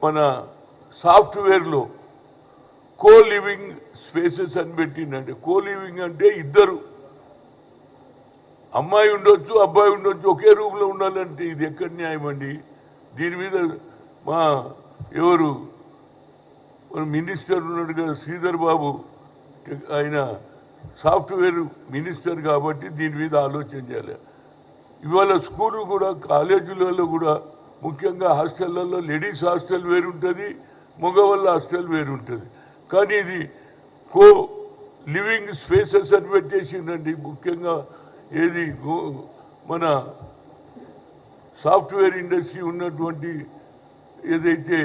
మన సాఫ్ట్వేర్లో co living spaces అని పెట్టిందంటే, కో లివింగ్ అంటే ఇద్దరు అమ్మాయి ఉండొచ్చు అబ్బాయి ఉండొచ్చు ఒకే రూమ్లో ఉండాలంటే ఇది ఎక్కడ న్యాయం అండి? దీని మీద మా ఎవరు మినిస్టర్ ఉన్నాడు కదా శ్రీధర్ బాబు, ఆయన సాఫ్ట్వేర్ మినిస్టర్ కాబట్టి దీని మీద ఆలోచన చేయాలి. ఇవాళ స్కూలు కూడా కాలేజీలలో కూడా ముఖ్యంగా హాస్టళ్లలో లేడీస్ హాస్టల్ వేరు ఉంటుంది, మగవాళ్ళ హాస్టల్ వేరు ఉంటుంది. కానీ ఇది కో లివింగ్ స్పేసెస్ అని పెట్టేసిందండి. ముఖ్యంగా ఏది మన సాఫ్ట్వేర్ ఇండస్ట్రీ ఉన్నటువంటి ఏదైతే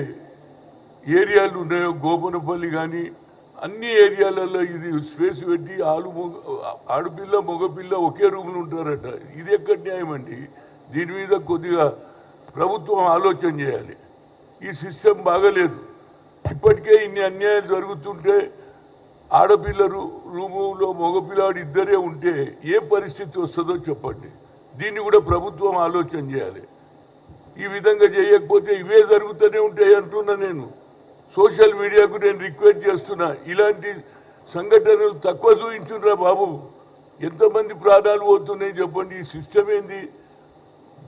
ఏరియాలు ఉన్నాయో గోపనపల్లి కానీ అన్ని ఏరియాలలో ఇది స్పేస్ పెట్టి ఆడపిల్ల మగపిల్ల ఒకే రూమ్లో ఉంటారట. ఇది ఎక్కడ న్యాయం అండి? దీని మీద కొద్దిగా ప్రభుత్వం ఆలోచన చేయాలి. ఈ సిస్టమ్ బాగలేదు. ఇప్పటికే ఇన్ని అన్యాయాలు జరుగుతుంటే ఆడపిల్ల రూములో మగపిల్లాడు ఇద్దరే ఉంటే ఏ పరిస్థితి వస్తుందో చెప్పండి. దీన్ని కూడా ప్రభుత్వం ఆలోచన చేయాలి. ఈ విధంగా చేయకపోతే ఇవే జరుగుతూనే ఉంటాయి అంటున్నా. నేను సోషల్ మీడియాకు నేను రిక్వెస్ట్ చేస్తున్నా, ఇలాంటి సంఘటనలు తక్కువ చూపించురా బాబు. ఎంతమంది ప్రాణాలు పోతున్నాయి చెప్పండి. ఈ సిస్టమ్ ఏంది?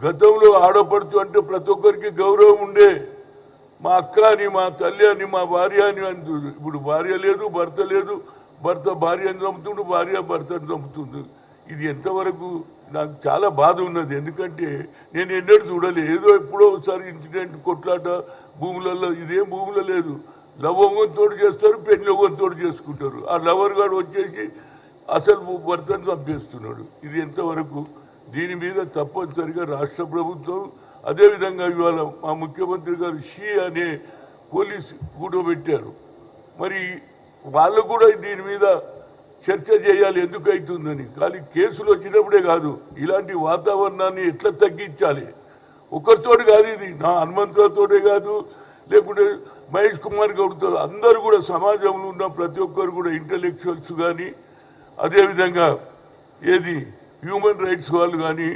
గతంలో ఆడపడుతూ అంటే ప్రతి ఒక్కరికి గౌరవం ఉండే, మా అక్క అని మా తల్లి అని మా భార్య అని అంటుంది. ఇప్పుడు భార్య లేదు, భర్త లేదు, భర్త భార్యను చంపుతుండు, భార్య భర్తను చంపుతుంది. ఇది ఎంతవరకు నాకు చాలా బాధ ఉన్నది. ఎందుకంటే నేను ఎన్నడూ చూడలే. ఏదో ఎప్పుడో ఒకసారి ఇన్సిడెంట్ కొట్లాట భూములలో, ఇదేం భూములో లేదు. లవంగంతో చేస్తారు, పెళ్ళొంగంతో చేసుకుంటారు. ఆ లవర్ గారు వచ్చేసి అసలు భర్తను చంపేస్తున్నాడు. ఇది ఎంతవరకు? దీని మీద తప్పనిసరిగా రాష్ట్ర ప్రభుత్వం, అదేవిధంగా ఇవాళ మా ముఖ్యమంత్రి గారు షీ అనే పోలీస్ కూడా పెట్టారు. మరి వాళ్ళు కూడా దీని మీద చర్చ చేయాలి ఎందుకు అవుతుందని. కానీ కేసులు వచ్చినప్పుడే కాదు, ఇలాంటి వాతావరణాన్ని ఎట్లా తగ్గించాలి. ఒకరితోటి కాదు, ఇది నా హనుమంతులతోటే కాదు, లేకుంటే మహేష్ కుమార్ గౌడ్తో, అందరూ కూడా సమాజంలో ఉన్న ప్రతి ఒక్కరు కూడా ఇంటలెక్చువల్స్ కానీ, అదేవిధంగా ఏది హ్యూమన్ రైట్స్ వాళ్ళు కానీ,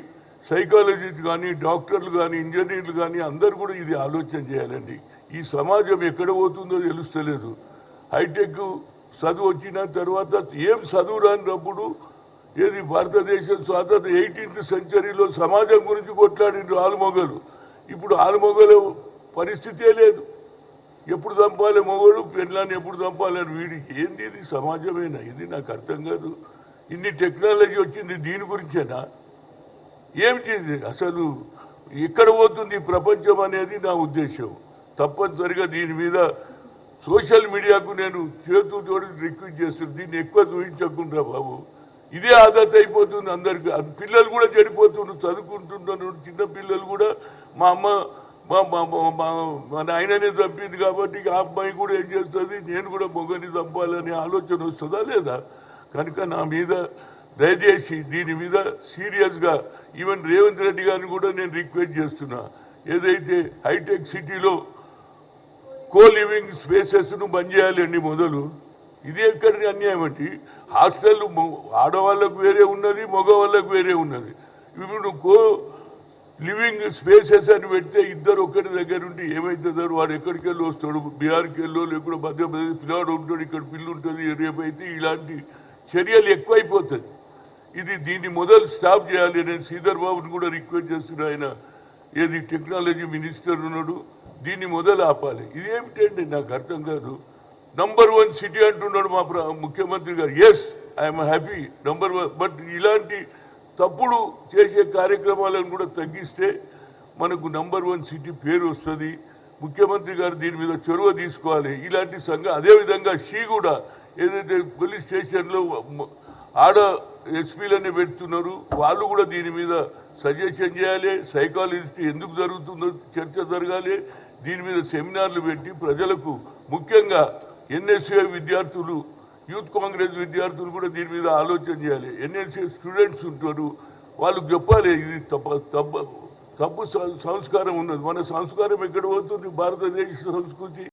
సైకాలజిస్ట్ కానీ, డాక్టర్లు కానీ, ఇంజనీర్లు కానీ అందరూ కూడా ఇది ఆలోచన చేయాలండి. ఈ సమాజం ఎక్కడ పోతుందో తెలుస్తలేదు. హైటెక్ చదువు వచ్చిన తర్వాత ఏం చదువు రానినప్పుడు ఏది భారతదేశం స్వాతంత్ర 18th సెంచరీలో సమాజం గురించి కొట్లాడిండ్రు ఆలుమొగలు. ఇప్పుడు ఆలుమొగల పరిస్థితే లేదు. ఎప్పుడు చంపాలి మొగలు, పెళ్ళాన్ని ఎప్పుడు చంపాలని వీడికి ఏంది? ఇది సమాజమేనా? ఇది నాకు అర్థం కాదు. ఇన్ని టెక్నాలజీ వచ్చింది దీని గురించేనా? ఏమిటి అసలు? ఎక్కడ పోతుంది ప్రపంచం అనేది నా ఉద్దేశం. తప్పనిసరిగా దీని మీద సోషల్ మీడియాకు నేను చేతులతో రిక్వెస్ట్ చేస్తున్నాను, దీన్ని ఎక్కువ చూపించకుండా బాబు. ఇదే ఆదత్ అయిపోతుంది అందరికి. పిల్లలు కూడా చెడిపోతున్నారు, చదువుకుంటున్నారు. చిన్న పిల్లలు కూడా మా అమ్మ మా నాయననే చంపింది కాబట్టి ఆ అమ్మాయి కూడా ఏం చేస్తుంది, నేను కూడా మొగని చంపాలనే ఆలోచన వస్తుందా లేదా? కనుక నా మీద దయచేసి దీని మీద సీరియస్గా ఈవెన్ రేవంత్ రెడ్డి గారిని కూడా నేను రిక్వెస్ట్ చేస్తున్నా. ఏదైతే హైటెక్ సిటీలో కో లివింగ్ స్పేసెస్ను బంద్ చేయాలండి మొదలు. ఇది ఎక్కడి అన్యాయం అంటే, హాస్టల్ ఆడవాళ్ళకు వేరే ఉన్నది, మగవాళ్ళకు వేరే ఉన్నది. ఇప్పుడు కో లివింగ్ స్పేసెస్ అని పెడితే ఇద్దరు ఒక్కడి దగ్గర ఉండి ఏమవుతుందో, వాడు ఎక్కడికి వెళ్ళి వస్తాడు, బీహార్కి వెళ్ళో లేకుండా మధ్యప్రదేశ్ పిల్లాడు ఉంటాడు, ఇక్కడ పిల్లు ఉంటుంది. రేపైతే ఇలాంటి చర్యలు ఎక్కువైపోతుంది. దీన్ని మొదలు స్టాప్ చేయాలి. నేను శ్రీధర్ బాబుని కూడా రిక్వెస్ట్ చేస్తున్నా. ఆయన ఏది టెక్నాలజీ మినిస్టర్ ఉన్నాడు, దీన్ని మొదలు ఆపాలి. ఇదేమిటండి నాకు అర్థం కాదు. నంబర్ 1 సిటీ అంటున్నాడు మా ముఖ్యమంత్రి గారు. Yes, I'm happy number 1. But ఇలాంటి తప్పుడు చేసే కార్యక్రమాలను కూడా తగ్గిస్తే మనకు నంబర్ 1 సిటీ పేరు వస్తుంది. ముఖ్యమంత్రి గారు దీని మీద చొరవ తీసుకోవాలి. ఇలాంటి అదేవిధంగా షీ కూడా ఏదైతే పోలీస్ స్టేషన్లో ఆడ ఎస్పీలన్నీ పెడుతున్నారు, వాళ్ళు కూడా దీని మీద సజెషన్ చేయాలి. సైకాలజిస్ట్ ఎందుకు జరుగుతుందో చర్చ జరగాలి. దీని మీద సెమినార్లు పెట్టి ప్రజలకు, ముఖ్యంగా ఎన్ఎస్ఏ విద్యార్థులు, యూత్ కాంగ్రెస్ విద్యార్థులు కూడా దీని మీద ఆలోచన చేయాలి. ఎన్ఎస్ఏ స్టూడెంట్స్ ఉంటారు, వాళ్ళకు చెప్పాలి ఇది తప్పు సంస్కారం ఉన్నది. మన సంస్కారం ఎక్కడ పోతుంది? భారతదేశ సంస్కృతి